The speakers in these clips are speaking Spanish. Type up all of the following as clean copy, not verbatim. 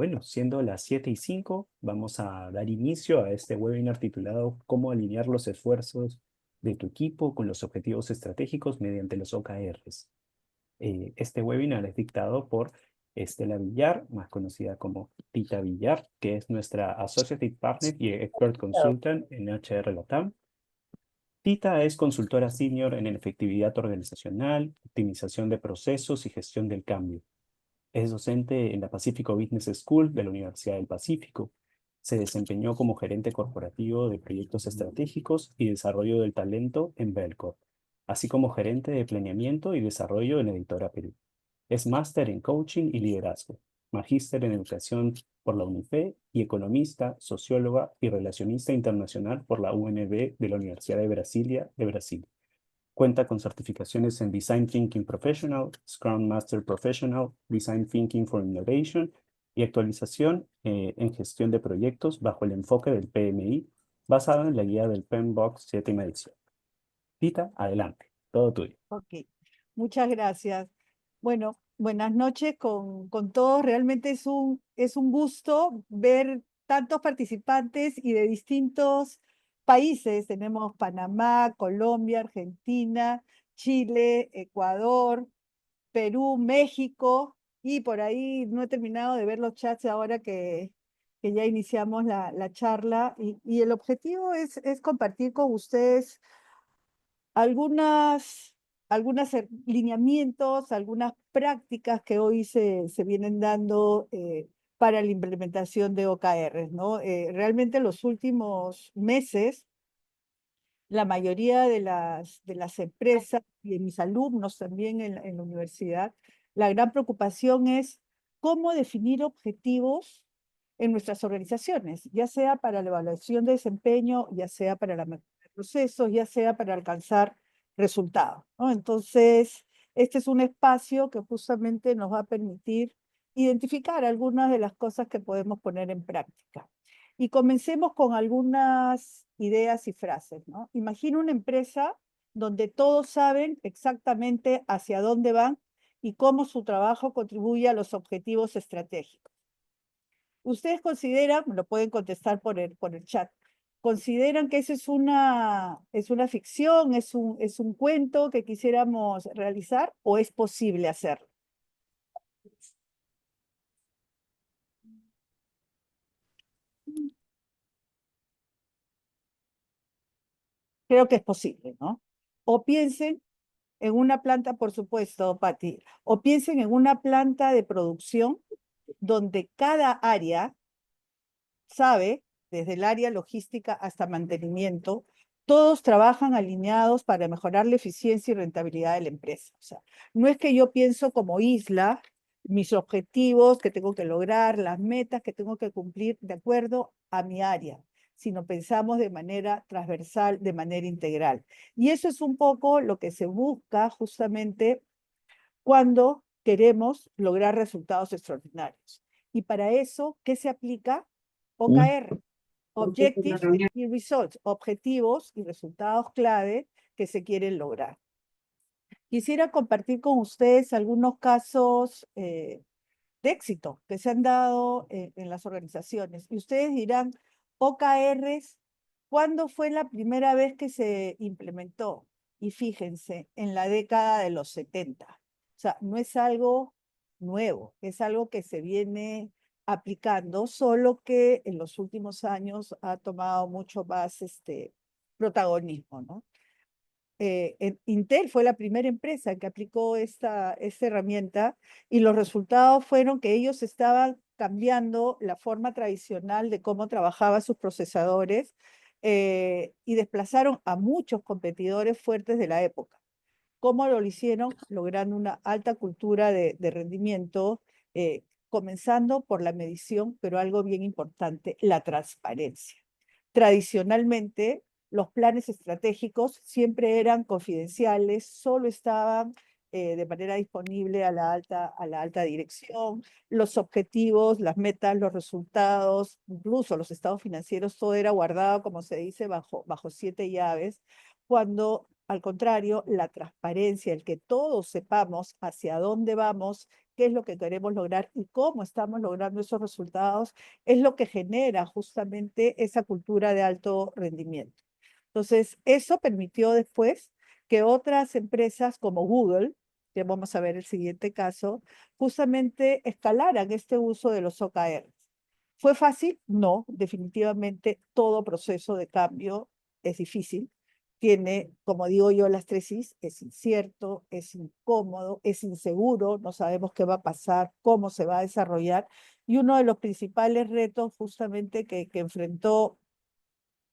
Bueno, siendo las 7:05, vamos a dar inicio a este webinar titulado ¿Cómo alinear los esfuerzos de tu equipo con los objetivos estratégicos mediante los OKRs? Este webinar es dictado por Estela Villar, más conocida como Tita Villar, que es nuestra Associate Partner y Expert Consultant en HR Latam. Tita es consultora senior en efectividad organizacional, optimización de procesos y gestión del cambio. Es docente en la Pacifico Business School de la Universidad del Pacífico. Se desempeñó como gerente corporativo de proyectos estratégicos y desarrollo del talento en Belcorp, así como gerente de planeamiento y desarrollo en Editora Perú. Es máster en coaching y liderazgo, magíster en educación por la UNIFE y economista, socióloga y relacionista internacional por la UNB de la Universidad de Brasilia de Brasil. Cuenta con certificaciones en Design Thinking Professional, Scrum Master Professional, Design Thinking for Innovation y actualización en gestión de proyectos bajo el enfoque del PMI, basado en la guía del PMBOK 7ª edición. Tita, adelante, todo tuyo. Ok, muchas gracias. Bueno, buenas noches con todos. Realmente es un gusto ver tantos participantes y de distintos países. Tenemos Panamá, Colombia, Argentina, Chile, Ecuador, Perú, México, y por ahí no he terminado de ver los chats ahora que ya iniciamos la charla. Y el objetivo es compartir con ustedes algunas, lineamientos, algunas prácticas que hoy se vienen dando para la implementación de OKRs, ¿no? Realmente en los últimos meses, la mayoría de las empresas y de mis alumnos también en la universidad, la gran preocupación es cómo definir objetivos en nuestras organizaciones, ya sea para la evaluación de desempeño, ya sea para la mejora de procesos, ya sea para alcanzar resultados, ¿no? Entonces, este es un espacio que justamente nos va a permitir identificar algunas de las cosas que podemos poner en práctica. Y comencemos con algunas ideas y frases, ¿no? Imagina una empresa donde todos saben exactamente hacia dónde van y cómo su trabajo contribuye a los objetivos estratégicos. Ustedes consideran, lo pueden contestar por el chat, ¿consideran que eso es una ficción, es un cuento que quisiéramos realizar o es posible hacerlo? Creo que es posible, ¿no? O piensen en una planta, por supuesto, Patti, o piensen en una planta de producción donde cada área sabe, desde el área logística hasta mantenimiento, todos trabajan alineados para mejorar la eficiencia y rentabilidad de la empresa. O sea, no es que yo pienso como isla mis objetivos que tengo que lograr, las metas que tengo que cumplir de acuerdo a mi área, sino pensamos de manera transversal, de manera integral. Y eso es un poco lo que se busca justamente cuando queremos lograr resultados extraordinarios. Y para eso, ¿qué se aplica? OKR, Objectives and Key Results, objetivos y resultados clave que se quieren lograr. Quisiera compartir con ustedes algunos casos de éxito que se han dado en las organizaciones. Y ustedes dirán, OKRs, ¿cuándo fue la primera vez que se implementó? Y fíjense, en la década de los 70. O sea, no es algo nuevo, es algo que se viene aplicando, solo que en los últimos años ha tomado mucho más protagonismo, ¿no? Intel fue la primera empresa que aplicó esta herramienta y los resultados fueron que ellos estaban cambiando la forma tradicional de cómo trabajaban sus procesadores y desplazaron a muchos competidores fuertes de la época. ¿Cómo lo hicieron? Logrando una alta cultura de rendimiento, comenzando por la medición, pero algo bien importante, la transparencia. Tradicionalmente, los planes estratégicos siempre eran confidenciales, solo estaban de manera disponible a la alta dirección. Los objetivos, las metas, los resultados, incluso los estados financieros, todo era guardado, como se dice, bajo 7 llaves, cuando al contrario, la transparencia, el que todos sepamos hacia dónde vamos, qué es lo que queremos lograr y cómo estamos logrando esos resultados, es lo que genera justamente esa cultura de alto rendimiento. Entonces, eso permitió después que otras empresas como Google, que vamos a ver el siguiente caso, justamente escalaran este uso de los OKRs. ¿Fue fácil? No, definitivamente todo proceso de cambio es difícil. Tiene, como digo yo, las tres Is: es incierto, es incómodo, es inseguro, no sabemos qué va a pasar, cómo se va a desarrollar. Y uno de los principales retos justamente que enfrentó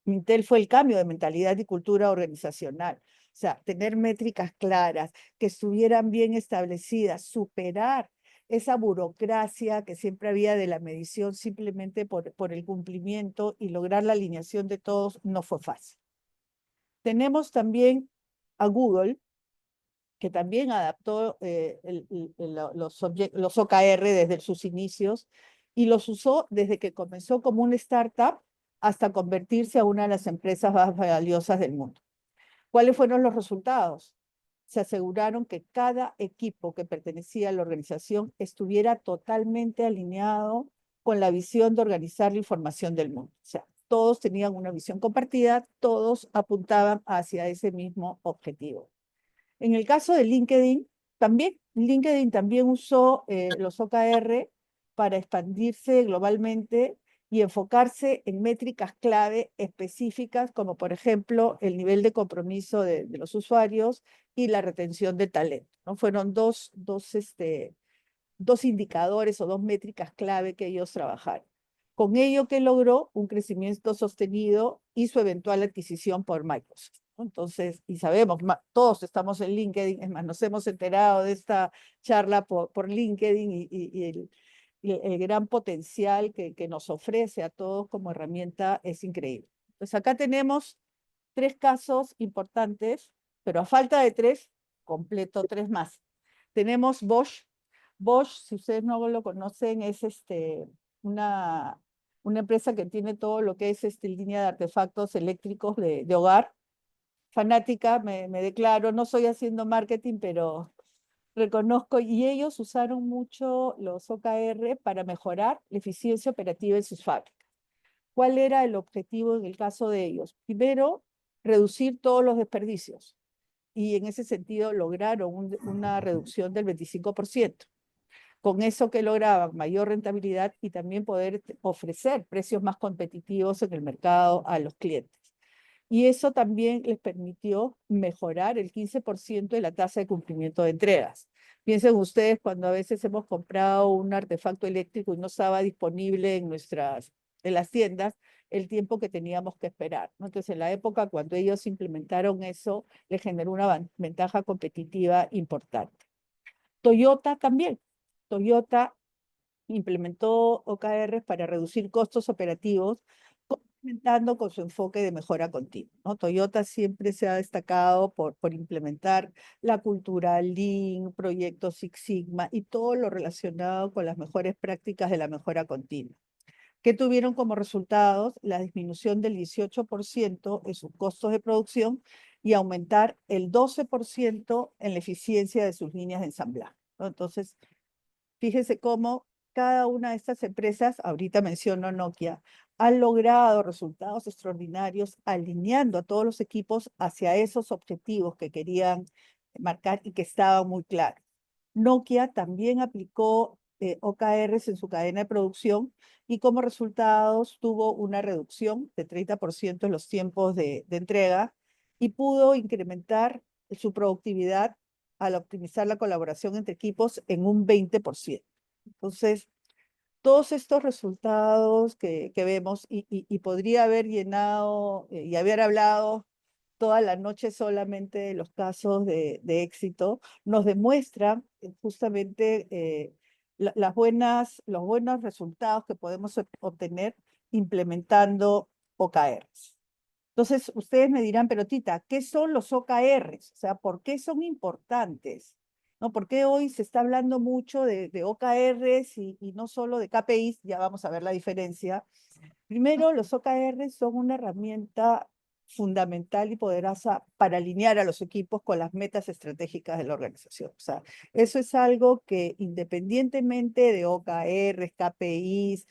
Intel fue el cambio de mentalidad y cultura organizacional. O sea, tener métricas claras, que estuvieran bien establecidas, superar esa burocracia que siempre había de la medición simplemente por el cumplimiento y lograr la alineación de todos, no fue fácil. Tenemos también a Google, que también adaptó los OKR desde sus inicios y los usó desde que comenzó como una startup hasta convertirse a una de las empresas más valiosas del mundo. ¿Cuáles fueron los resultados? Se aseguraron que cada equipo que pertenecía a la organización estuviera totalmente alineado con la visión de organizar la información del mundo. O sea, todos tenían una visión compartida, todos apuntaban hacia ese mismo objetivo. En el caso de LinkedIn también usó los OKR para expandirse globalmente y enfocarse en métricas clave específicas, como por ejemplo el nivel de compromiso de los usuarios y la retención de talento, ¿no? Fueron dos indicadores o dos métricas clave que ellos trabajaron. Con ello que logró un crecimiento sostenido y su eventual adquisición por Microsoft. Entonces, y sabemos, todos estamos en LinkedIn, es más, nos hemos enterado de esta charla por LinkedIn y el gran potencial que nos ofrece a todos como herramienta es increíble. Pues acá tenemos tres casos importantes, pero a falta de tres, completo tres más. Tenemos Bosch. Bosch, si ustedes no lo conocen, es una, una empresa que tiene todo lo que es línea de artefactos eléctricos de hogar. Fanática, me declaro, no estoy haciendo marketing, pero reconozco, y ellos usaron mucho los OKR para mejorar la eficiencia operativa en sus fábricas. ¿Cuál era el objetivo en el caso de ellos? Primero, reducir todos los desperdicios, y en ese sentido lograron una reducción del 25%. Con eso que lograban mayor rentabilidad y también poder ofrecer precios más competitivos en el mercado a los clientes. Y eso también les permitió mejorar el 15% de la tasa de cumplimiento de entregas. Piensen ustedes cuando a veces hemos comprado un artefacto eléctrico y no estaba disponible en las tiendas, el tiempo que teníamos que esperar, ¿no? Entonces, en la época cuando ellos implementaron eso, les generó una ventaja competitiva importante. Toyota también. Toyota implementó OKRs para reducir costos operativos, complementando con su enfoque de mejora continua, ¿no? Toyota siempre se ha destacado por implementar la cultura Lean, proyectos Six Sigma y todo lo relacionado con las mejores prácticas de la mejora continua. ¿Qué tuvieron como resultados? La disminución del 18% en sus costos de producción y aumentar el 12% en la eficiencia de sus líneas de ensamblaje, ¿no? Entonces, fíjese cómo cada una de estas empresas, ahorita menciono Nokia, han logrado resultados extraordinarios alineando a todos los equipos hacia esos objetivos que querían marcar y que estaban muy claros. Nokia también aplicó OKRs en su cadena de producción y como resultados tuvo una reducción de 30% en los tiempos de entrega y pudo incrementar su productividad al optimizar la colaboración entre equipos en un 20%. Entonces, todos estos resultados que vemos y podría haber llenado y haber hablado toda la noche solamente de los casos de éxito, nos demuestran justamente los buenos resultados que podemos obtener implementando OKRs. Entonces, ustedes me dirán, pero Tita, ¿qué son los OKRs? O sea, ¿por qué son importantes? ¿No? ¿Por qué hoy se está hablando mucho de OKRs y no solo de KPIs? Ya vamos a ver la diferencia. Primero, los OKRs son una herramienta fundamental y poderosa para alinear a los equipos con las metas estratégicas de la organización. O sea, eso es algo que independientemente de OKRs, KPIs,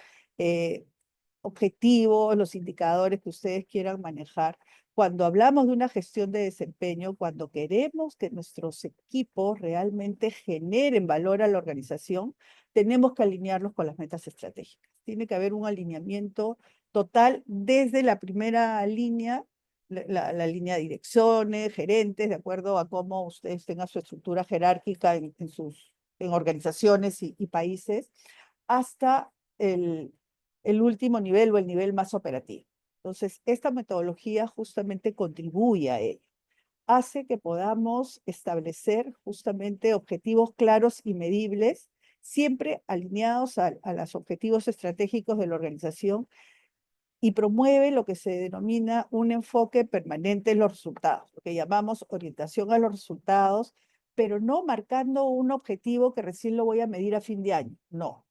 objetivos, los indicadores que ustedes quieran manejar, cuando hablamos de una gestión de desempeño, cuando queremos que nuestros equipos realmente generen valor a la organización, tenemos que alinearlos con las metas estratégicas. Tiene que haber un alineamiento total desde la primera línea, la línea de direcciones, gerentes, de acuerdo a cómo ustedes tengan su estructura jerárquica en organizaciones y países, hasta el último nivel o el nivel más operativo. Entonces, esta metodología justamente contribuye a ello. Hace que podamos establecer justamente objetivos claros y medibles, siempre alineados a los objetivos estratégicos de la organización, y promueve lo que se denomina un enfoque permanente en los resultados, lo que llamamos orientación a los resultados, pero no marcando un objetivo que recién lo voy a medir a fin de año, no,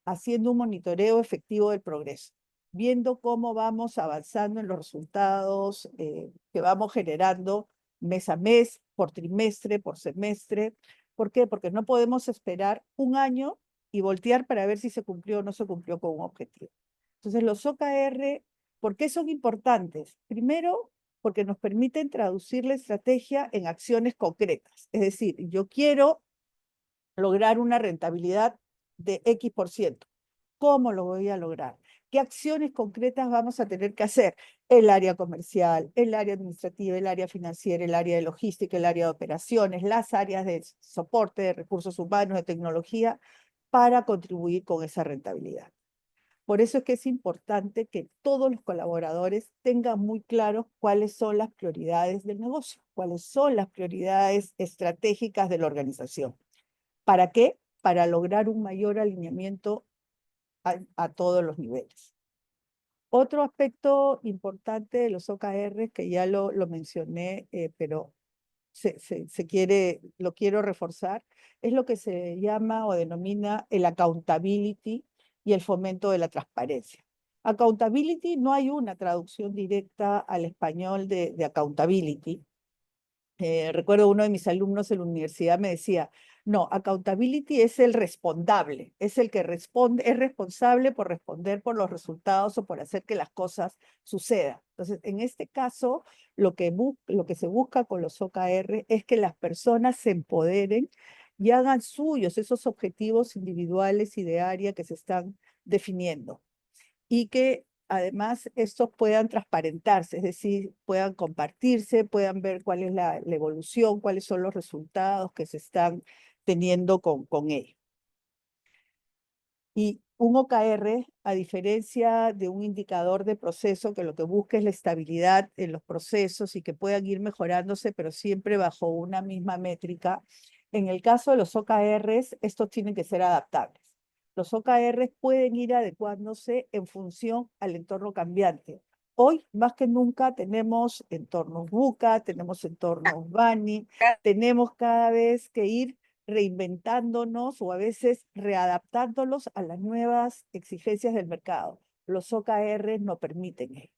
haciendo un monitoreo efectivo del progreso, viendo cómo vamos avanzando en los resultados que vamos generando mes a mes, por trimestre, por semestre. ¿Por qué? Porque no podemos esperar un año y voltear para ver si se cumplió o no se cumplió con un objetivo. Entonces, los OKR, ¿por qué son importantes? Primero, porque nos permiten traducir la estrategia en acciones concretas. Es decir, yo quiero lograr una rentabilidad de X%. ¿Cómo lo voy a lograr? ¿Qué acciones concretas vamos a tener que hacer? El área comercial, el área administrativa, el área financiera, el área de logística, el área de operaciones, las áreas de soporte, de recursos humanos, de tecnología, para contribuir con esa rentabilidad. Por eso es que es importante que todos los colaboradores tengan muy claros cuáles son las prioridades del negocio, cuáles son las prioridades estratégicas de la organización. ¿Para qué? Para lograr un mayor alineamiento a todos los niveles. Otro aspecto importante de los OKR, que ya lo mencioné, pero lo quiero reforzar, es lo que se llama o denomina el accountability y el fomento de la transparencia. Accountability, no hay una traducción directa al español de accountability. Recuerdo uno de mis alumnos en la universidad me decía, no, accountability es el respondable, es el que responde, es responsable por responder por los resultados o por hacer que las cosas sucedan. Entonces, en este caso, lo que se busca con los OKR es que las personas se empoderen y hagan suyos esos objetivos individuales y de área que se están definiendo, y que además estos puedan transparentarse, es decir, puedan compartirse, puedan ver cuál es la evolución, cuáles son los resultados que se están teniendo con ello. Y un OKR, a diferencia de un indicador de proceso, que lo que busca es la estabilidad en los procesos y que puedan ir mejorándose, pero siempre bajo una misma métrica, en el caso de los OKRs, estos tienen que ser adaptables. Los OKRs pueden ir adecuándose en función al entorno cambiante. Hoy, más que nunca, tenemos entornos VUCA, tenemos entornos BANI, tenemos cada vez que ir reinventándonos o a veces readaptándolos a las nuevas exigencias del mercado. Los OKR no permiten ello,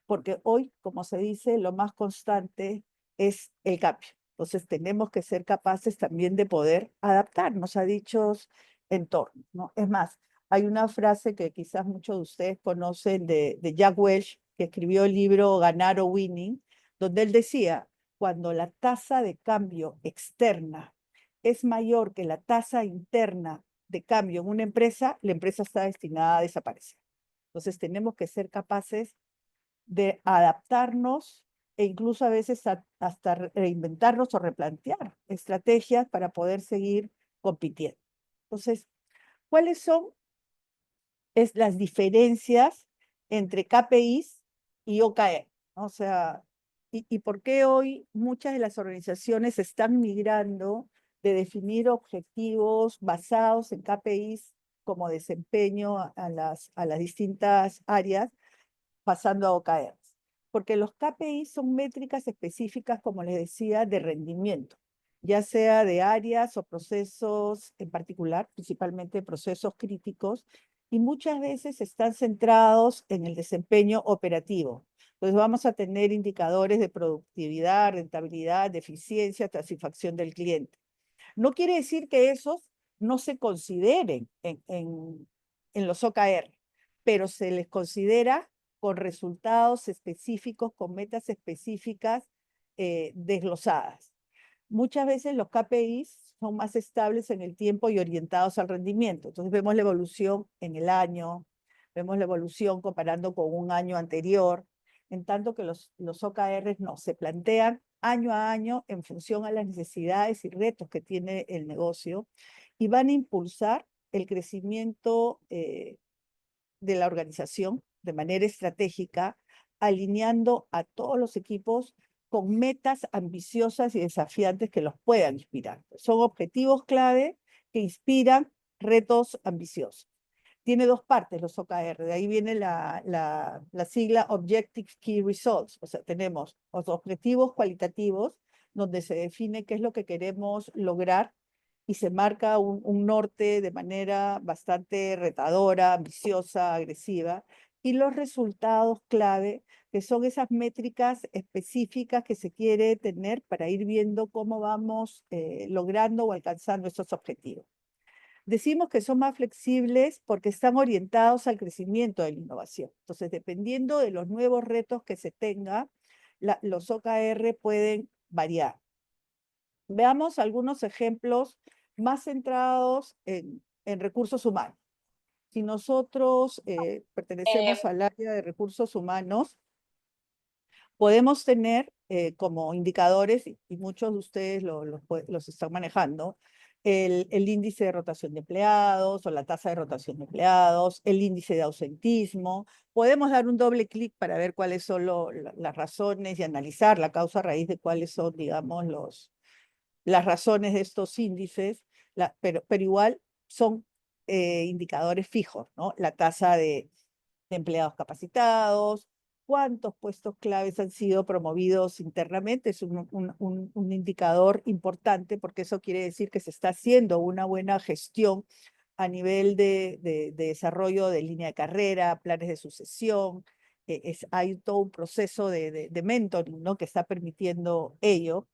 porque hoy, como se dice, lo más constante es el cambio. Entonces tenemos que ser capaces también de poder adaptarnos a dichos entornos, ¿no? Es más, hay una frase que quizás muchos de ustedes conocen de Jack Welch, que escribió el libro Ganar o Winning, donde él decía, cuando la tasa de cambio externa es mayor que la tasa interna de cambio en una empresa, la empresa está destinada a desaparecer. Entonces tenemos que ser capaces de adaptarnos e incluso a veces hasta reinventarnos o replantear estrategias para poder seguir compitiendo. Entonces, ¿cuáles son las diferencias entre KPIs y OKR? O sea, ¿y por qué hoy muchas de las organizaciones están migrando de definir objetivos basados en KPIs como desempeño a las distintas áreas, pasando a OKRs? Porque los KPIs son métricas específicas, como les decía, de rendimiento, ya sea de áreas o procesos en particular, principalmente procesos críticos, y muchas veces están centrados en el desempeño operativo. Entonces vamos a tener indicadores de productividad, rentabilidad, de eficiencia, satisfacción del cliente. No quiere decir que esos no se consideren en los OKR, pero se les considera con resultados específicos, con metas específicas desglosadas. Muchas veces los KPIs son más estables en el tiempo y orientados al rendimiento. Entonces vemos la evolución en el año, vemos la evolución comparando con un año anterior, en tanto que los OKRs no, se plantean año a año en función a las necesidades y retos que tiene el negocio y van a impulsar el crecimiento de la organización de manera estratégica, alineando a todos los equipos con metas ambiciosas y desafiantes que los puedan inspirar. Son objetivos clave que inspiran retos ambiciosos. Tiene dos partes los OKR, de ahí viene la sigla Objective Key Results, o sea, tenemos los objetivos cualitativos, donde se define qué es lo que queremos lograr y se marca un norte de manera bastante retadora, ambiciosa, agresiva, y los resultados clave, que son esas métricas específicas que se quiere tener para ir viendo cómo vamos logrando o alcanzando esos objetivos. Decimos que son más flexibles porque están orientados al crecimiento de la innovación. Entonces, dependiendo de los nuevos retos que se tenga, los OKR pueden variar. Veamos algunos ejemplos más centrados en recursos humanos. Si nosotros pertenecemos al área de recursos humanos, podemos tener como indicadores, y muchos de ustedes los están manejando, el índice de rotación de empleados o la tasa de rotación de empleados, el índice de ausentismo. Podemos dar un doble clic para ver cuáles son las razones y analizar la causa raíz de cuáles son, digamos, las razones de estos índices, pero igual son indicadores fijos, ¿no? La tasa de empleados capacitados, cuántos puestos claves han sido promovidos internamente, es un indicador importante porque eso quiere decir que se está haciendo una buena gestión a nivel de desarrollo de línea de carrera, planes de sucesión, hay todo un proceso de mentoring, ¿no? Que está permitiendo ello.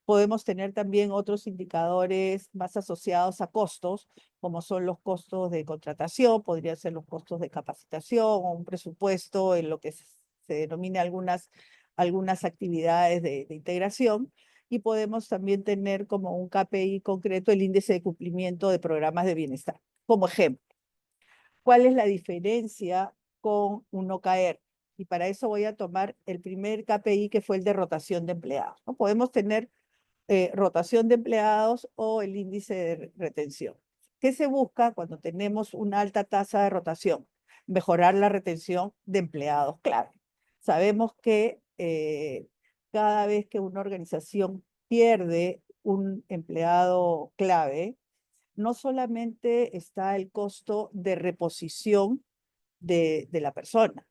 Podemos tener también otros indicadores más asociados a costos, como son los costos de contratación, podrían ser los costos de capacitación o un presupuesto en lo que se denomina algunas actividades de integración. Y podemos también tener como un KPI concreto el índice de cumplimiento de programas de bienestar. Como ejemplo, ¿cuál es la diferencia con un OKR? Y para eso voy a tomar el primer KPI, que fue el de rotación de empleados, ¿no? Podemos tener rotación de empleados o el índice de retención. ¿Qué se busca cuando tenemos una alta tasa de rotación? Mejorar la retención de empleados clave. Sabemos que cada vez que una organización pierde un empleado clave, no solamente está el costo de reposición de la persona,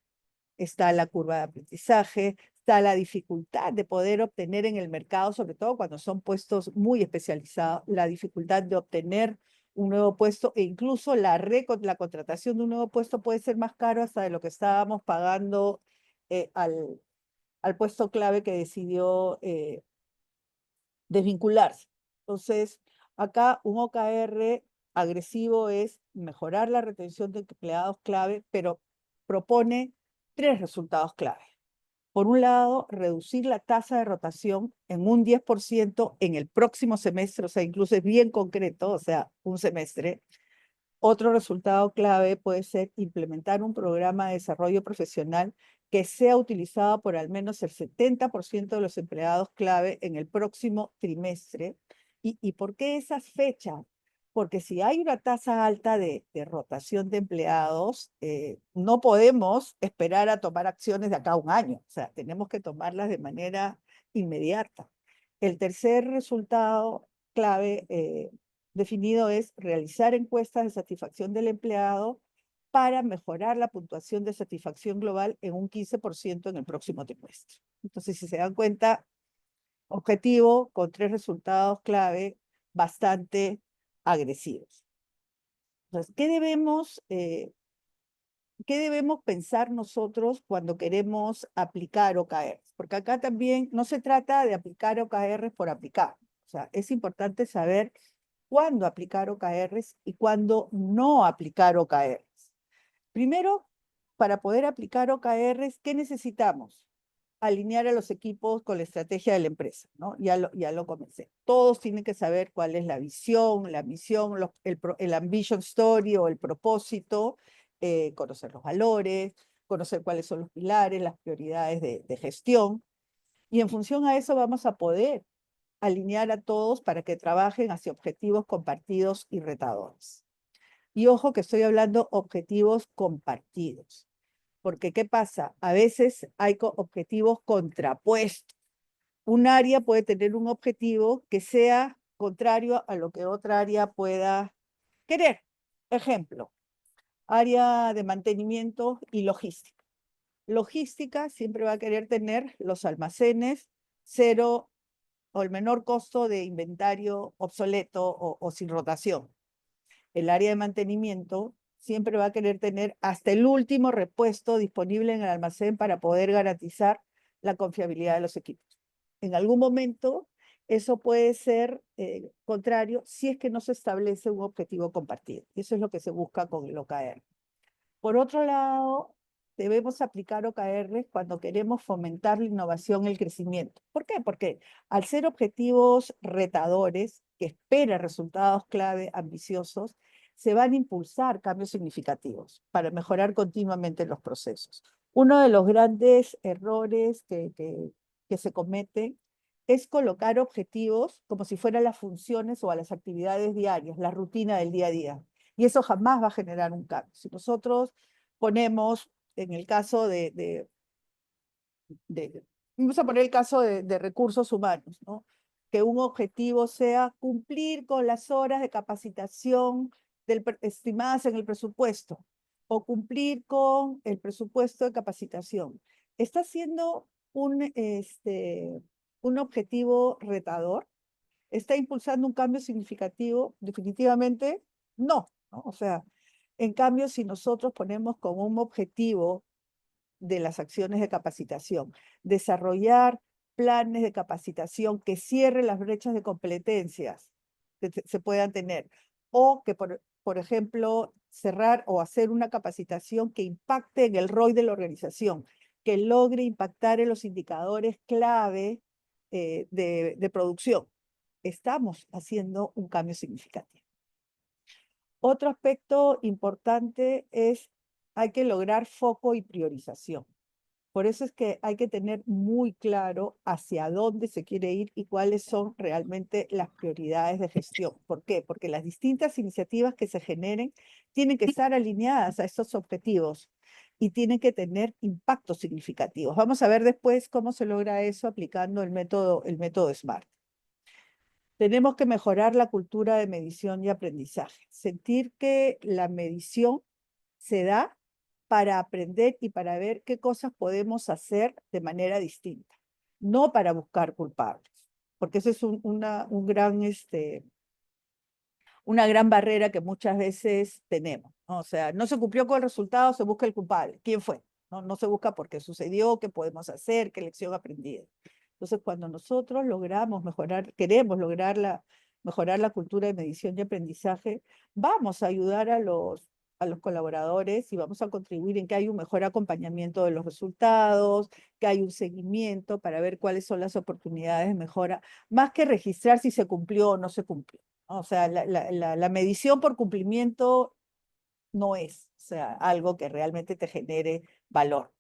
está la curva de aprendizaje, está la dificultad de poder obtener en el mercado, sobre todo cuando son puestos muy especializados, la dificultad de obtener un nuevo puesto e incluso la contratación de un nuevo puesto puede ser más caro hasta de lo que estábamos pagando al puesto clave que decidió desvincularse. Entonces, acá un OKR agresivo es mejorar la retención de empleados clave, pero propone tres resultados clave. Por un lado, reducir la tasa de rotación en un 10% en el próximo semestre, o sea, incluso es bien concreto, o sea, un semestre. Otro resultado clave puede ser implementar un programa de desarrollo profesional que sea utilizado por al menos el 70% de los empleados clave en el próximo trimestre. ¿Y por qué esas fechas? Porque si hay una tasa alta de rotación de empleados, no podemos esperar a tomar acciones de acá a un año. O sea, tenemos que tomarlas de manera inmediata. El tercer resultado clave definido es realizar encuestas de satisfacción del empleado para mejorar la puntuación de satisfacción global en un 15% en el próximo trimestre. Entonces, si se dan cuenta, objetivo con tres resultados clave bastante agresivos. Entonces, ¿qué debemos ¿qué debemos pensar nosotros cuando queremos aplicar OKRs? Porque acá también no se trata de aplicar OKRs por aplicar. O sea, es importante saber cuándo aplicar OKRs y cuándo no aplicar OKRs. Primero, para poder aplicar OKRs, ¿qué necesitamos? Alinear a los equipos con la estrategia de la empresa, ¿no? Ya lo comencé. Todos tienen que saber cuál es la visión, la misión, el ambition story o el propósito, conocer los valores, conocer cuáles son los pilares, las prioridades de gestión. Y en función a eso vamos a poder alinear a todos para que trabajen hacia objetivos compartidos y retadores. Y ojo que estoy hablando objetivos compartidos. Porque, ¿qué pasa? A veces hay objetivos contrapuestos. Un área puede tener un objetivo que sea contrario a lo que otra área pueda querer. Ejemplo, área de mantenimiento y logística. Logística siempre va a querer tener los almacenes cero o el menor costo de inventario obsoleto o sin rotación. El área de mantenimiento siempre va a querer tener hasta el último repuesto disponible en el almacén para poder garantizar la confiabilidad de los equipos. En algún momento, eso puede ser contrario si es que no se establece un objetivo compartido. Y eso es lo que se busca con el OKR. Por otro lado, debemos aplicar OKR cuando queremos fomentar la innovación y el crecimiento. ¿Por qué? Porque al ser objetivos retadores, que esperan resultados clave ambiciosos, se van a impulsar cambios significativos para mejorar continuamente los procesos. Uno de los grandes errores que se cometen es colocar objetivos como si fueran las funciones o a las actividades diarias, la rutina del día a día. Y eso jamás va a generar un cambio. Si nosotros ponemos, en el caso vamos a poner el caso de recursos humanos, ¿no? Que un objetivo sea cumplir con las horas de capacitación estimadas en el presupuesto o cumplir con el presupuesto de capacitación. ¿Está siendo un objetivo retador? ¿Está impulsando un cambio significativo? Definitivamente no, ¿no? O sea, en cambio, si nosotros ponemos como un objetivo de las acciones de capacitación, desarrollar planes de capacitación que cierren las brechas de competencias que se puedan tener, o que, por ejemplo, cerrar o hacer una capacitación que impacte en el ROI de la organización, que logre impactar en los indicadores clave de producción. Estamos haciendo un cambio significativo. Otro aspecto importante es hay que lograr foco y priorización. Por eso es que hay que tener muy claro hacia dónde se quiere ir y cuáles son realmente las prioridades de gestión. ¿Por qué? Porque las distintas iniciativas que se generen tienen que estar alineadas a estos objetivos y tienen que tener impactos significativos. Vamos a ver después cómo se logra eso aplicando el método SMART. Tenemos que mejorar la cultura de medición y aprendizaje. Sentir que la medición se da para aprender y para ver qué cosas podemos hacer de manera distinta, no para buscar culpables, porque eso es una gran barrera que muchas veces tenemos, ¿no? O sea, no se cumplió con el resultado, se busca el culpable. ¿Quién fue? No se busca por qué sucedió, qué podemos hacer, qué lección aprendida. Entonces, cuando nosotros logramos mejorar, queremos mejorar la cultura de medición y aprendizaje, vamos a ayudar a los colaboradores y vamos a contribuir en que hay un mejor acompañamiento de los resultados, que hay un seguimiento para ver cuáles son las oportunidades de mejora, más que registrar si se cumplió o no se cumplió. O sea, la medición por cumplimiento no es, o sea, algo que realmente te genere valor.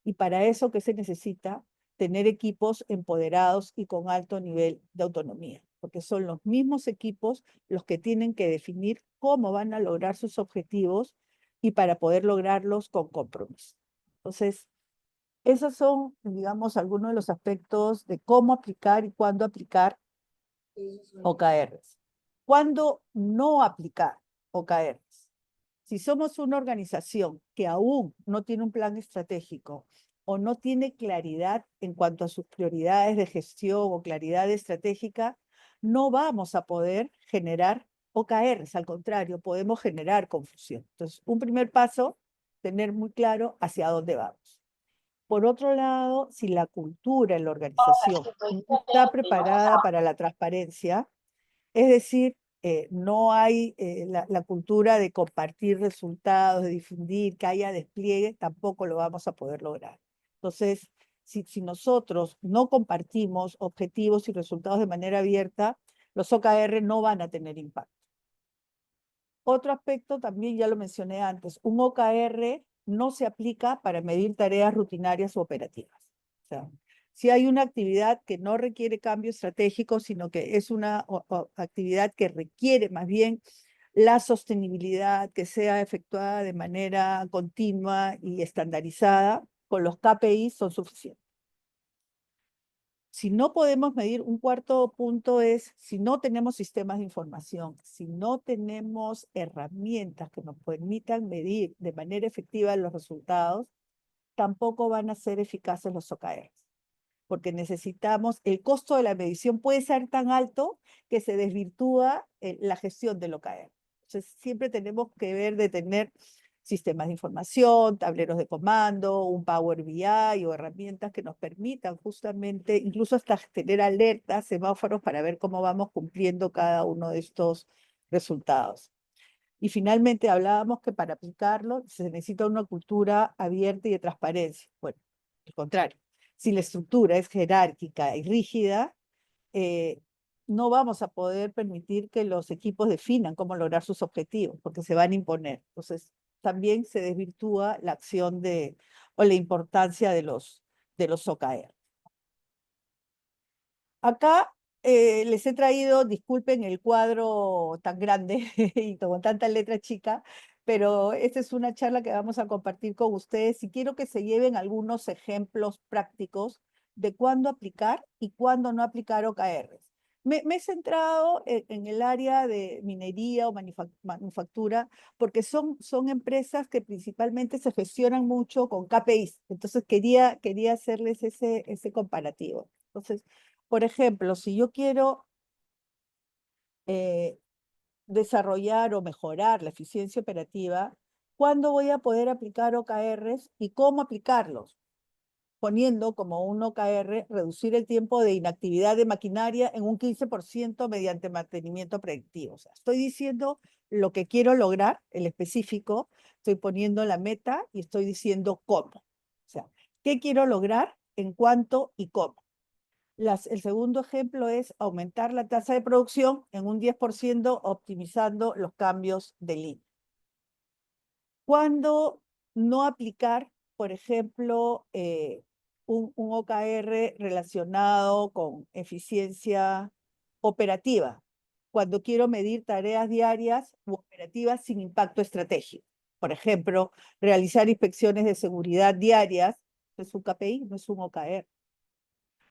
Y para eso, ¿qué se necesita? Tener equipos empoderados y con alto nivel de autonomía, porque son los mismos equipos los que tienen que definir cómo van a lograr sus objetivos y para poder lograrlos con compromiso. Entonces, esos son, digamos, algunos de los aspectos de cómo aplicar y cuándo aplicar OKRs. ¿Cuándo no aplicar OKRs? Si somos una organización que aún no tiene un plan estratégico o no tiene claridad en cuanto a sus prioridades de gestión o claridad estratégica, no vamos a poder generar OKRs. Al contrario, podemos generar confusión. Entonces, un primer paso tener muy claro hacia dónde vamos. Por otro lado, si la cultura en la organización no está preparada para la transparencia, es decir, no hay la cultura de compartir resultados, de difundir, que haya despliegue, tampoco lo vamos a poder lograr. Entonces, si nosotros no compartimos objetivos y resultados de manera abierta, los OKR no van a tener impacto. Otro aspecto también ya lo mencioné antes, un OKR no se aplica para medir tareas rutinarias o operativas. O sea, si hay una actividad que no requiere cambio estratégico, sino que es una actividad que requiere más bien la sostenibilidad, que sea efectuada de manera continua y estandarizada, con los KPIs son suficientes. Si no podemos medir, un cuarto punto es, si no tenemos sistemas de información, si no tenemos herramientas que nos permitan medir de manera efectiva los resultados, tampoco van a ser eficaces los OKRs, porque necesitamos, el costo de la medición puede ser tan alto que se desvirtúa la gestión del OKR. Entonces, siempre tenemos que ver de tener sistemas de información, tableros de comando, un Power BI o herramientas que nos permitan justamente, incluso hasta tener alertas, semáforos para ver cómo vamos cumpliendo cada uno de estos resultados. Y finalmente hablábamos que para aplicarlo se necesita una cultura abierta y de transparencia. Bueno, al contrario, si la estructura es jerárquica y rígida, no vamos a poder permitir que los equipos definan cómo lograr sus objetivos, porque se van a imponer. Entonces, también se desvirtúa la acción o la importancia de los OKR. Acá les he traído, disculpen el cuadro tan grande y con tanta letra chica, pero esta es una charla que vamos a compartir con ustedes y quiero que se lleven algunos ejemplos prácticos de cuándo aplicar y cuándo no aplicar OKRs. Me he centrado en el área de minería o manufactura porque son empresas que principalmente se gestionan mucho con KPIs. Entonces quería hacerles ese comparativo. Entonces, por ejemplo, si yo quiero eh, desarrollar o mejorar la eficiencia operativa, ¿cuándo voy a poder aplicar OKRs y cómo aplicarlos? Poniendo como un OKR reducir el tiempo de inactividad de maquinaria en un 15% mediante mantenimiento predictivo. O sea, estoy diciendo lo que quiero lograr, el específico, estoy poniendo la meta y estoy diciendo cómo. O sea, ¿qué quiero lograr, en cuánto y cómo? El segundo ejemplo es aumentar la tasa de producción en un 10% optimizando los cambios de línea. ¿Cuándo no aplicar, por ejemplo, un OKR relacionado con eficiencia operativa? Cuando quiero medir tareas diarias u operativas sin impacto estratégico. Por ejemplo, realizar inspecciones de seguridad diarias, es un KPI, no es un OKR.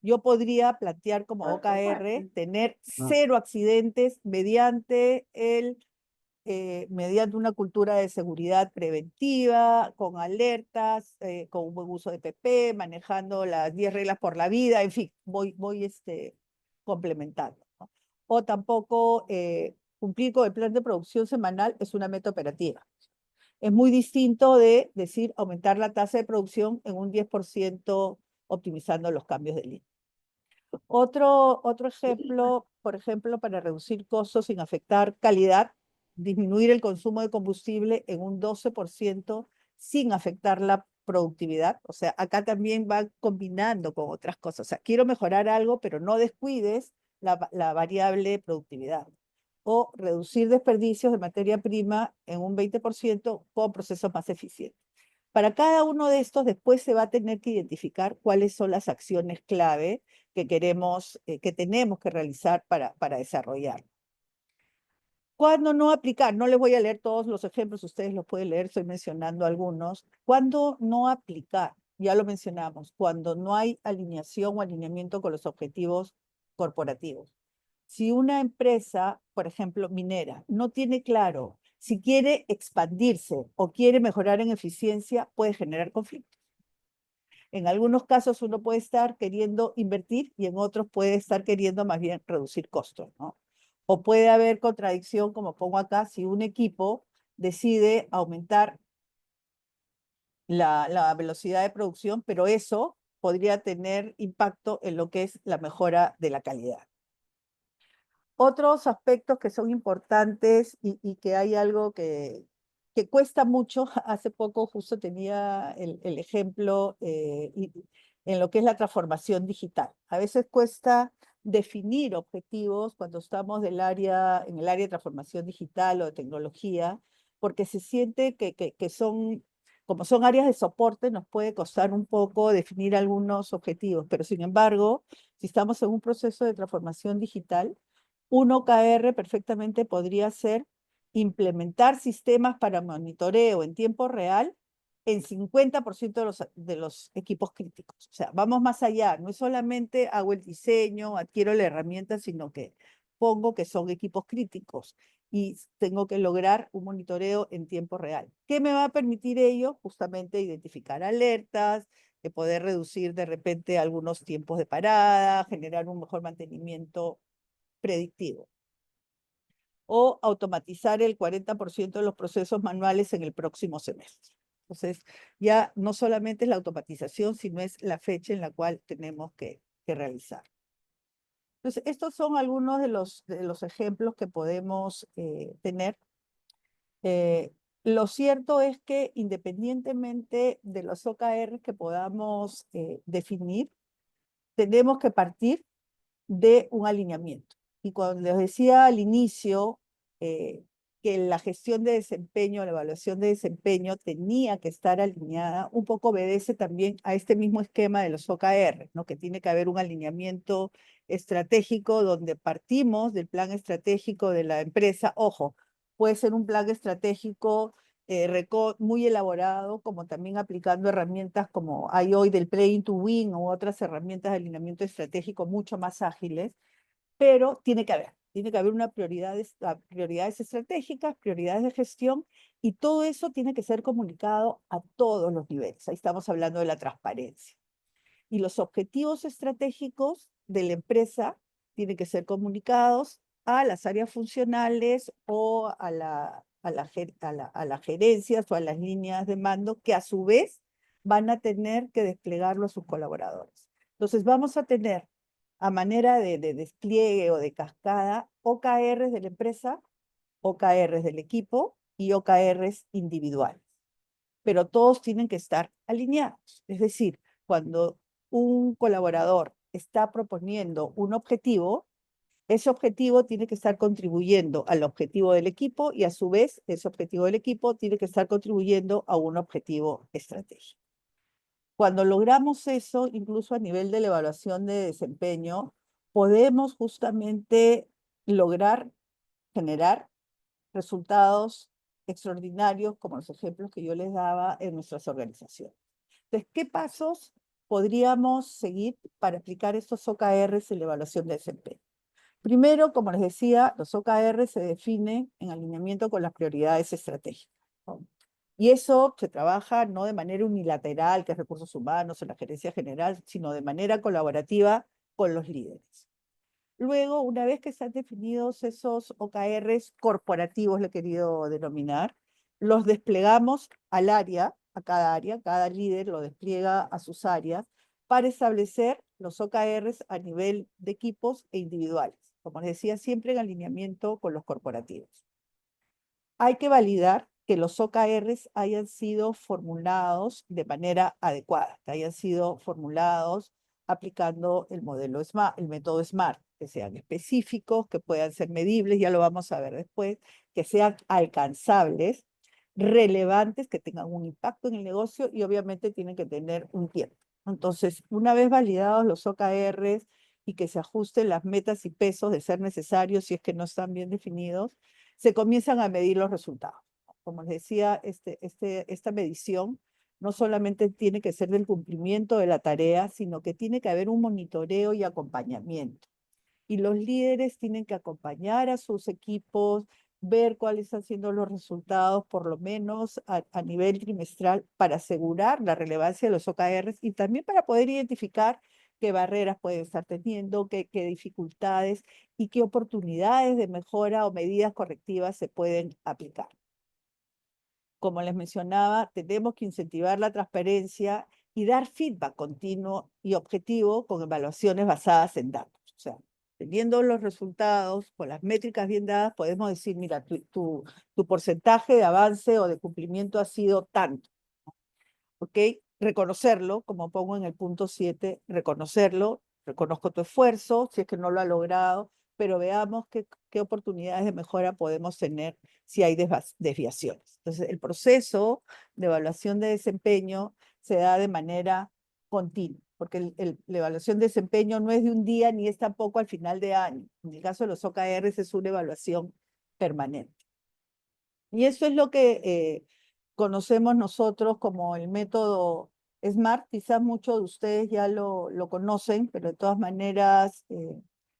Yo podría plantear como OKR tener 0 accidentes mediante una cultura de seguridad preventiva, con alertas, con un buen uso de PP, manejando las 10 reglas por la vida, en fin, voy complementando, ¿no? O tampoco cumplir con el plan de producción semanal es una meta operativa. Es muy distinto de decir aumentar la tasa de producción en un 10% optimizando los cambios de línea. Otro ejemplo, por ejemplo, para reducir costos sin afectar calidad, disminuir el consumo de combustible en un 12% sin afectar la productividad. O sea, acá también va combinando con otras cosas. O sea, quiero mejorar algo, pero no descuides la variable productividad. O reducir desperdicios de materia prima en un 20% con procesos más eficientes. Para cada uno de estos, después se va a tener que identificar cuáles son las acciones clave que que tenemos que realizar para desarrollar. ¿Cuándo no aplicar? No les voy a leer todos los ejemplos, ustedes los pueden leer, estoy mencionando algunos. ¿Cuándo no aplicar? Ya lo mencionamos, cuando no hay alineación o alineamiento con los objetivos corporativos. Si una empresa, por ejemplo, minera, no tiene claro si quiere expandirse o quiere mejorar en eficiencia, puede generar conflictos. En algunos casos uno puede estar queriendo invertir y en otros puede estar queriendo más bien reducir costos, ¿no? O puede haber contradicción, como pongo acá, si un equipo decide aumentar la velocidad de producción, pero eso podría tener impacto en lo que es la mejora de la calidad. Otros aspectos que son importantes y que hay algo que cuesta mucho, hace poco justo tenía el ejemplo en lo que es la transformación digital. A veces cuesta definir objetivos cuando estamos en el área de transformación digital o de tecnología, porque se siente que son, como son áreas de soporte, nos puede costar un poco definir algunos objetivos, pero sin embargo, si estamos en un proceso de transformación digital, un OKR perfectamente podría ser implementar sistemas para monitoreo en tiempo real en 50% de los equipos críticos. O sea, vamos más allá. No es solamente hago el diseño, adquiero la herramienta, sino que pongo que son equipos críticos y tengo que lograr un monitoreo en tiempo real. ¿Qué me va a permitir ello? Justamente identificar alertas, de poder reducir de repente algunos tiempos de parada, generar un mejor mantenimiento predictivo o automatizar el 40% de los procesos manuales en el próximo semestre. Entonces, ya no solamente es la automatización, sino es la fecha en la cual tenemos que realizar. Entonces, estos son algunos de los ejemplos que podemos tener. Lo cierto es que independientemente de los OKR que podamos definir, tenemos que partir de un alineamiento. Y cuando les decía al inicio que la gestión de desempeño, la evaluación de desempeño tenía que estar alineada, un poco obedece también a este mismo esquema de los OKR, ¿no? Que tiene que haber un alineamiento estratégico donde partimos del plan estratégico de la empresa. Ojo, puede ser un plan estratégico muy elaborado, como también aplicando herramientas como hay hoy del Play to Win u otras herramientas de alineamiento estratégico mucho más ágiles, pero tiene que haber prioridades estratégicas, prioridades de gestión, y todo eso tiene que ser comunicado a todos los niveles. Ahí estamos hablando de la transparencia. Y los objetivos estratégicos de la empresa tienen que ser comunicados a las áreas funcionales o a las gerencias o a las líneas de mando que a su vez van a tener que desplegarlo a sus colaboradores. Entonces vamos a tener a manera de despliegue o de cascada OKRs de la empresa, OKRs del equipo y OKRs individuales. Pero todos tienen que estar alineados. Es decir, cuando un colaborador está proponiendo un objetivo, ese objetivo tiene que estar contribuyendo al objetivo del equipo y a su vez ese objetivo del equipo tiene que estar contribuyendo a un objetivo estratégico. Cuando logramos eso, incluso a nivel de la evaluación de desempeño, podemos justamente lograr generar resultados extraordinarios como los ejemplos que yo les daba en nuestras organizaciones. Entonces, ¿qué pasos podríamos seguir para aplicar estos OKRs en la evaluación de desempeño? Primero, como les decía, los OKR se definen en alineamiento con las prioridades estratégicas, ¿no? Y eso se trabaja no de manera unilateral, que es recursos humanos o la gerencia general, sino de manera colaborativa con los líderes. Luego, una vez que están definidos esos OKRs corporativos, le he querido denominar, los desplegamos al área, cada líder lo despliega a sus áreas para establecer los OKRs a nivel de equipos e individuales. Como les decía, siempre en alineamiento con los corporativos. Hay que validar que los OKRs hayan sido formulados de manera adecuada, que hayan sido formulados aplicando el modelo SMART, el método SMART, que sean específicos, que puedan ser medibles, ya lo vamos a ver después, que sean alcanzables, relevantes, que tengan un impacto en el negocio y obviamente tienen que tener un tiempo. Entonces, una vez validados los OKRs y que se ajusten las metas y pesos de ser necesarios si es que no están bien definidos, se comienzan a medir los resultados. Como les decía, esta medición no solamente tiene que ser del cumplimiento de la tarea, sino que tiene que haber un monitoreo y acompañamiento. Y los líderes tienen que acompañar a sus equipos, ver cuáles están siendo los resultados, por lo menos a nivel trimestral, para asegurar la relevancia de los OKRs y también para poder identificar qué barreras pueden estar teniendo, qué dificultades y qué oportunidades de mejora o medidas correctivas se pueden aplicar. como les mencionaba, tenemos que incentivar la transparencia y dar feedback continuo y objetivo con evaluaciones basadas en datos. O sea, teniendo los resultados, con las métricas bien dadas, podemos decir, mira, tu porcentaje de avance o de cumplimiento ha sido tanto. ¿Ok? Reconocerlo, como pongo en el punto 7, reconocerlo, reconozco tu esfuerzo, si es que no lo ha logrado, pero veamos qué oportunidades de mejora podemos tener si hay desviaciones. Entonces, el proceso de evaluación de desempeño se da de manera continua, porque la evaluación de desempeño no es de un día ni es tampoco al final de año. En el caso de los OKRs es una evaluación permanente. Y eso es lo que conocemos nosotros como el método SMART. Quizás muchos de ustedes ya lo conocen, pero de todas maneras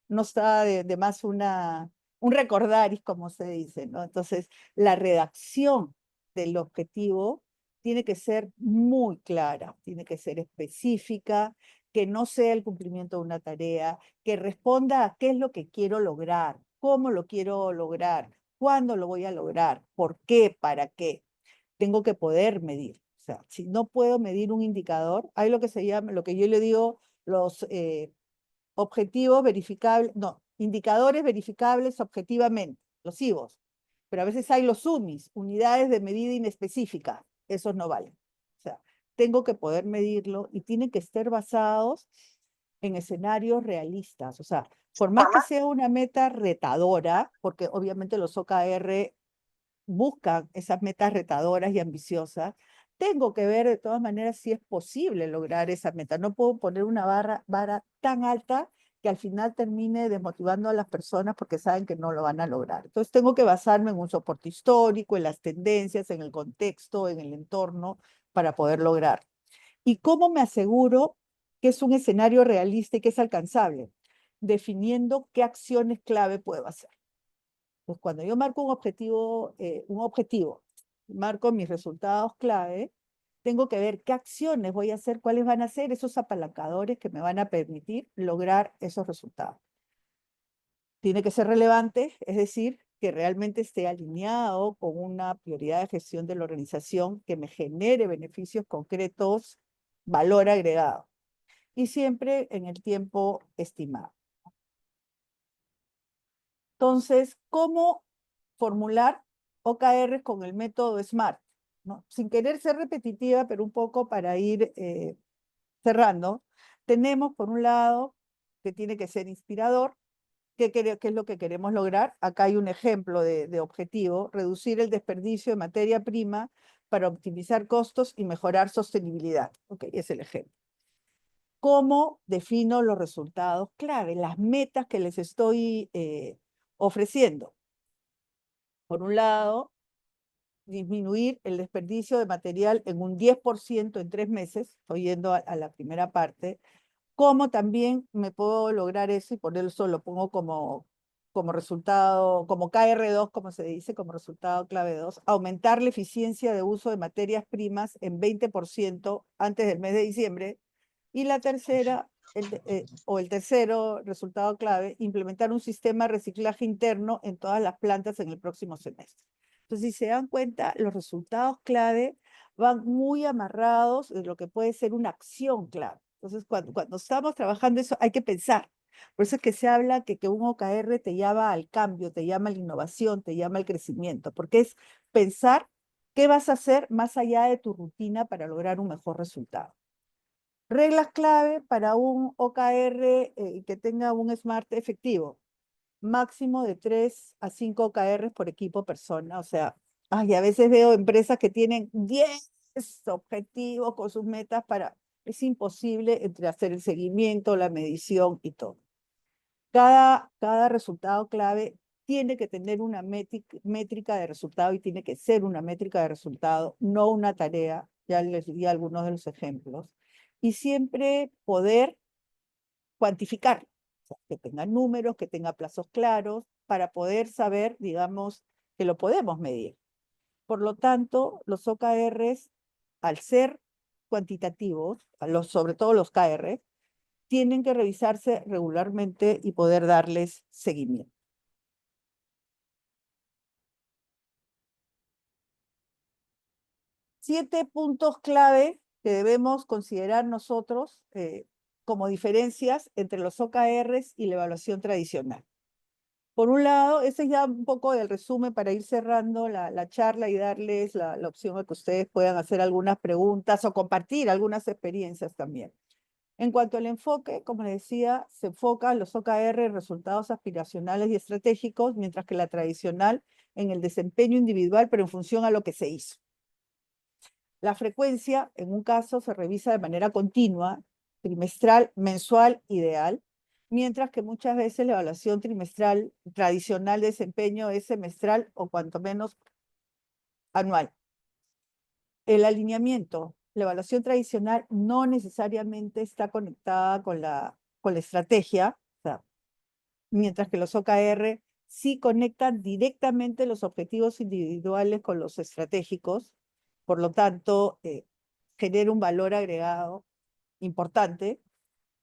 no está de más un recordaris, como se dice, ¿no? Entonces, la redacción del objetivo tiene que ser muy clara, tiene que ser específica, que no sea el cumplimiento de una tarea, que responda a qué es lo que quiero lograr, cómo lo quiero lograr, cuándo lo voy a lograr, por qué, para qué. Tengo que poder medir. O sea, si no puedo medir un indicador, hay lo que se llama, lo que yo le digo, los objetivos verificables, no, indicadores verificables objetivamente, los IVOs. Pero a veces hay los UMIs, unidades de medida inespecífica. Esos no valen. O sea, tengo que poder medirlo y tienen que estar basados en escenarios realistas. O sea, por más que sea una meta retadora, porque obviamente los OKR buscan esas metas retadoras y ambiciosas, tengo que ver de todas maneras si es posible lograr esa meta. No puedo poner una vara tan alta que al final termine desmotivando a las personas porque saben que no lo van a lograr. Entonces tengo que basarme en un soporte histórico, en las tendencias, en el contexto, en el entorno para poder lograr. ¿Y cómo me aseguro que es un escenario realista y que es alcanzable? Definiendo qué acciones clave puedo hacer. Pues cuando yo marco un objetivo, marco mis resultados clave, tengo que ver qué acciones voy a hacer, cuáles van a ser esos apalancadores que me van a permitir lograr esos resultados. Tiene que ser relevante, es decir, que realmente esté alineado con una prioridad de gestión de la organización que me genere beneficios concretos, valor agregado, y siempre en el tiempo estimado. Entonces, ¿cómo formular OKR con el método SMART? ¿No? Sin querer ser repetitiva, pero un poco para ir cerrando, tenemos por un lado que tiene que ser inspirador, qué es lo que queremos lograr. Acá hay un ejemplo de objetivo: reducir el desperdicio de materia prima para optimizar costos y mejorar sostenibilidad. Ok, es el ejemplo. ¿Cómo defino los resultados clave, las metas que les estoy ofreciendo? Por un lado, disminuir el desperdicio de material en un 10% en 3 meses, estoy yendo a la primera parte. ¿Cómo también me puedo lograr eso? Y por eso lo pongo como resultado, como KR2, como se dice, como resultado clave 2, aumentar la eficiencia de uso de materias primas en 20% antes del mes de diciembre. Y la tercera, el tercero resultado clave, implementar un sistema de reciclaje interno en todas las plantas en el próximo semestre. Entonces, si se dan cuenta, los resultados clave van muy amarrados de lo que puede ser una acción clave. Entonces, cuando estamos trabajando eso, hay que pensar. Por eso es que se habla que un OKR te llama al cambio, te llama a la innovación, te llama al crecimiento, porque es pensar qué vas a hacer más allá de tu rutina para lograr un mejor resultado. Reglas clave para un OKR que tenga un SMART efectivo: máximo de 3 a 5 OKRs por equipo persona. O sea, a veces veo empresas que tienen 10 objetivos con sus metas es imposible entre hacer el seguimiento, la medición y todo. Cada resultado clave tiene que tener una métrica de resultado y tiene que ser una métrica de resultado, no una tarea. Ya les di algunos de los ejemplos. Y siempre poder cuantificar, o sea, que tenga números, que tenga plazos claros, para poder saber, digamos, que lo podemos medir. Por lo tanto, los OKRs, al ser cuantitativos, sobre todo los KR, tienen que revisarse regularmente y poder darles seguimiento. 7 puntos clave que debemos considerar nosotros como diferencias entre los OKRs y la evaluación tradicional. Por un lado, ese es ya un poco del resumen para ir cerrando la charla y darles la opción a que ustedes puedan hacer algunas preguntas o compartir algunas experiencias también. En cuanto al enfoque, como les decía, se enfocan los OKR en resultados aspiracionales y estratégicos, mientras que la tradicional en el desempeño individual, pero en función a lo que se hizo. La frecuencia, en un caso, se revisa de manera continua, trimestral, mensual, ideal, mientras que muchas veces la evaluación trimestral tradicional de desempeño es semestral o cuanto menos anual. El alineamiento, la evaluación tradicional no necesariamente está conectada con la estrategia, o sea, mientras que los OKR sí conectan directamente los objetivos individuales con los estratégicos, por lo tanto, genera un valor agregado importante.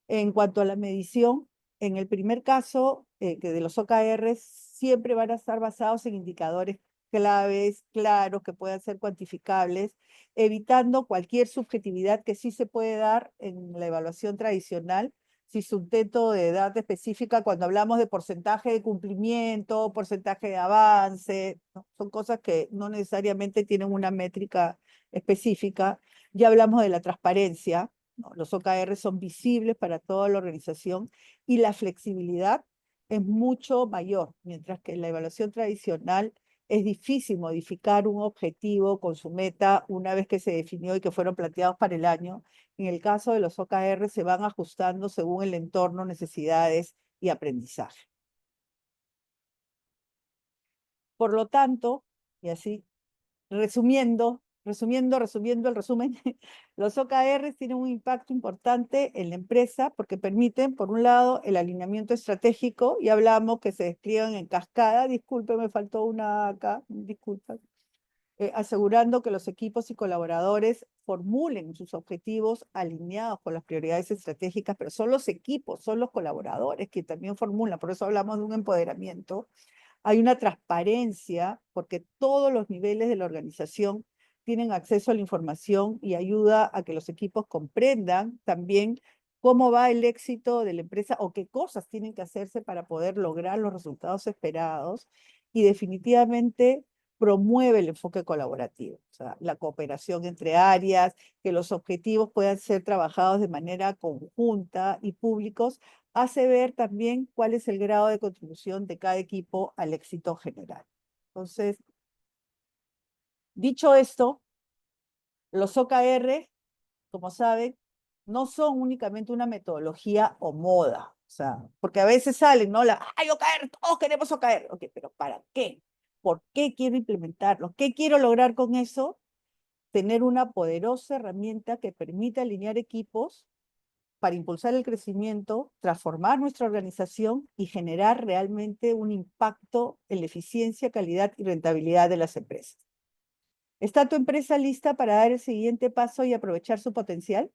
En cuanto a la medición, en el primer caso, que de los OKR siempre van a estar basados en indicadores claves, claros, que puedan ser cuantificables, evitando cualquier subjetividad que sí se puede dar en la evaluación tradicional, si sustento de edad específica cuando hablamos de porcentaje de cumplimiento, porcentaje de avance, ¿no? Son cosas que no necesariamente tienen una métrica específica. Ya hablamos de la transparencia, ¿no? Los OKR son visibles para toda la organización y la flexibilidad es mucho mayor, mientras que en la evaluación tradicional es difícil modificar un objetivo con su meta una vez que se definió y que fueron planteados para el año. En el caso de los OKR se van ajustando según el entorno, necesidades y aprendizaje. Por lo tanto, y así resumiendo el resumen, los OKRs tienen un impacto importante en la empresa porque permiten, por un lado, el alineamiento estratégico, y hablamos que se despliegan en cascada, disculpe, me faltó una acá, disculpa, asegurando que los equipos y colaboradores formulen sus objetivos alineados con las prioridades estratégicas, pero son los equipos, son los colaboradores que también formulan, por eso hablamos de un empoderamiento. Hay una transparencia porque todos los niveles de la organización tienen acceso a la información y ayuda a que los equipos comprendan también cómo va el éxito de la empresa o qué cosas tienen que hacerse para poder lograr los resultados esperados. Y definitivamente promueve el enfoque colaborativo, o sea, la cooperación entre áreas, que los objetivos puedan ser trabajados de manera conjunta y públicos, hace ver también cuál es el grado de contribución de cada equipo al éxito general. Entonces, dicho esto, los OKR, como saben, no son únicamente una metodología o moda, o sea, porque a veces salen, ¿no? ¡Ay, OKR! Todos queremos OKR. Ok, pero ¿para qué? ¿Por qué quiero implementarlo? ¿Qué quiero lograr con eso? Tener una poderosa herramienta que permita alinear equipos para impulsar el crecimiento, transformar nuestra organización y generar realmente un impacto en la eficiencia, calidad y rentabilidad de las empresas. ¿Está tu empresa lista para dar el siguiente paso y aprovechar su potencial?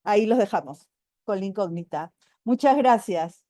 Ahí los dejamos con la incógnita. Muchas gracias.